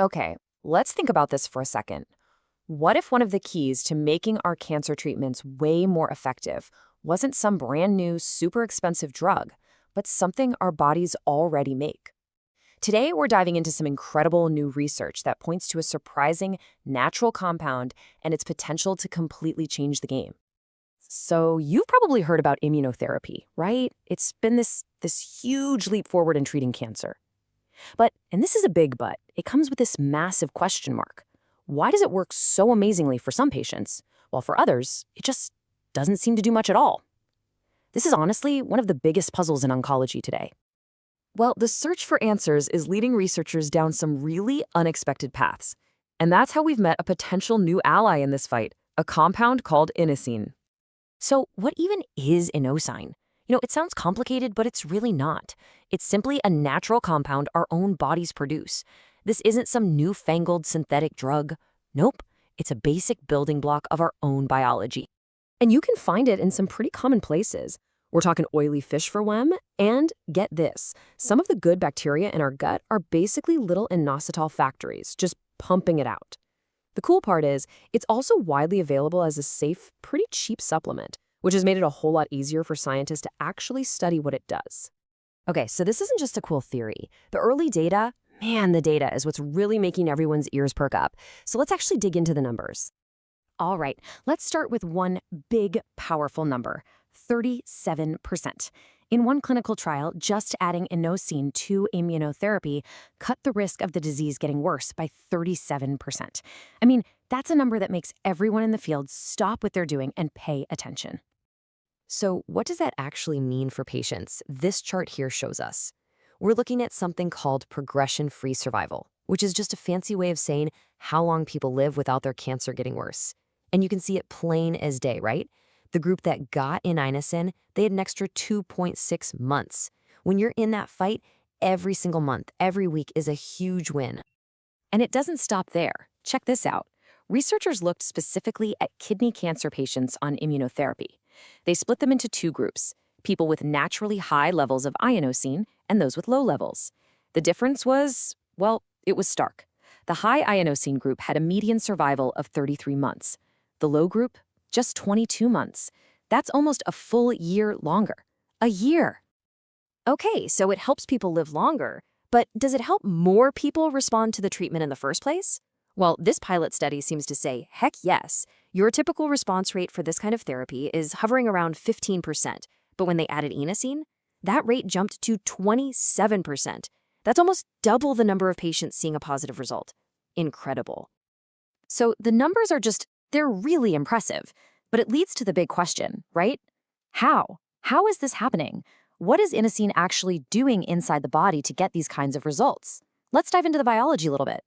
Okay, let's think about this for a second. What if one of the keys to making our cancer treatments way more effective wasn't some brand new, super expensive drug, but something our bodies already make? Today, we're diving into some incredible new research that points to a surprising natural compound and its potential to completely change the game. So, you've probably heard about immunotherapy, right? It's been this huge leap forward in treating cancer. But, and this is a big but, it comes with this massive question mark. Why does it work so amazingly for some patients, while for others, it just doesn't seem to do much at all? This is honestly one of the biggest puzzles in oncology today. Well, the search for answers is leading researchers down some really unexpected paths. And that's how we've met a potential new ally in this fight, a compound called inosine. So, what even is inosine? It sounds complicated, but it's really not. It's simply a natural compound our own bodies produce. This isn't some newfangled synthetic drug. Nope, it's a basic building block of our own biology. And you can find it in some pretty common places. We're talking oily fish for one, and get this, some of the good bacteria in our gut are basically little inositol factories, just pumping it out. The cool part is, it's also widely available as a safe, pretty cheap supplement, which has made it a whole lot easier for scientists to actually study what it does. Okay, so this isn't just a cool theory. The early data, man, the data is what's really making everyone's ears perk up. So let's actually dig into the numbers. All right, let's start with one big, powerful number, 37%. In one clinical trial, just adding inosine to immunotherapy cut the risk of the disease getting worse by 37%. I mean, that's a number that makes everyone in the field stop what they're doing and pay attention. So what does that actually mean for patients? This chart here shows us. We're looking at something called progression-free survival, which is just a fancy way of saying how long people live without their cancer getting worse. And you can see it plain as day, right? The group that got Inosine, they had an extra 2.6 months. When you're in that fight, every single month, every week is a huge win. And it doesn't stop there. Check this out. Researchers looked specifically at kidney cancer patients on immunotherapy. They split them into two groups, people with naturally high levels of inosine and those with low levels. The difference was, well, it was stark. The high inosine group had a median survival of 33 months. The low group, just 22 months. That's almost a full year longer. A year. Okay, so it helps people live longer, but does it help more people respond to the treatment in the first place? Well, this pilot study seems to say, heck yes. Your typical response rate for this kind of therapy is hovering around 15%, but when they added inosine, that rate jumped to 27%. That's almost double the number of patients seeing a positive result. Incredible. So the numbers are they're really impressive, but it leads to the big question, right? How? How is this happening? What is inosine actually doing inside the body to get these kinds of results? Let's dive into the biology a little bit.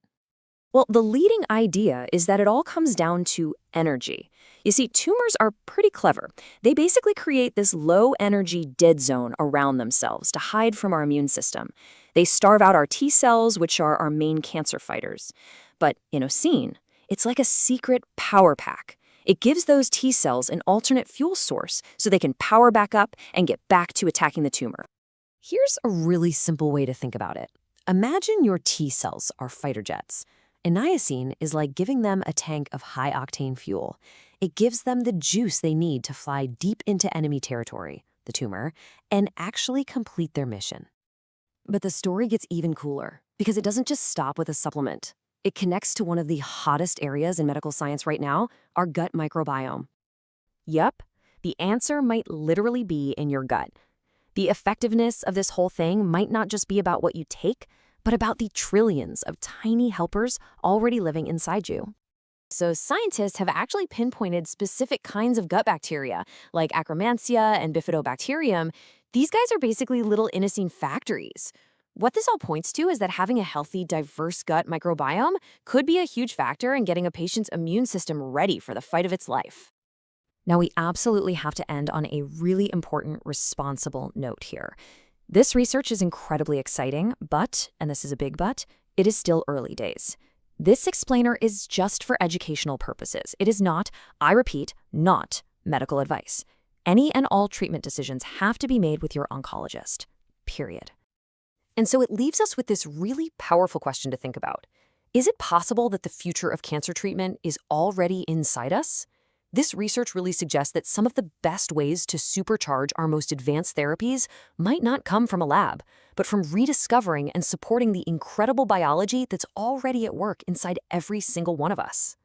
Well, the leading idea is that it all comes down to energy. You see, tumors are pretty clever. They basically create this low-energy dead zone around themselves to hide from our immune system. They starve out our T cells, which are our main cancer fighters. But inosine, it's like a secret power pack. It gives those T cells an alternate fuel source so they can power back up and get back to attacking the tumor. Here's a really simple way to think about it. Imagine your T cells are fighter jets. And niacin is like giving them a tank of high-octane fuel. It gives them the juice they need to fly deep into enemy territory, the tumor, and actually complete their mission. But the story gets even cooler, because it doesn't just stop with a supplement. It connects to one of the hottest areas in medical science right now, our gut microbiome. Yup, the answer might literally be in your gut. The effectiveness of this whole thing might not just be about what you take, but about the trillions of tiny helpers already living inside you. So scientists have actually pinpointed specific kinds of gut bacteria, like Akkermansia and Bifidobacterium. These guys are basically little inosine factories. What this all points to is that having a healthy, diverse gut microbiome could be a huge factor in getting a patient's immune system ready for the fight of its life. Now, we absolutely have to end on a really important, responsible note here. This research is incredibly exciting, but, and this is a big but, it is still early days. This explainer is just for educational purposes. It is not, I repeat, not medical advice. Any and all treatment decisions have to be made with your oncologist, period. And so it leaves us with this really powerful question to think about. Is it possible that the future of cancer treatment is already inside us? This research really suggests that some of the best ways to supercharge our most advanced therapies might not come from a lab, but from rediscovering and supporting the incredible biology that's already at work inside every single one of us.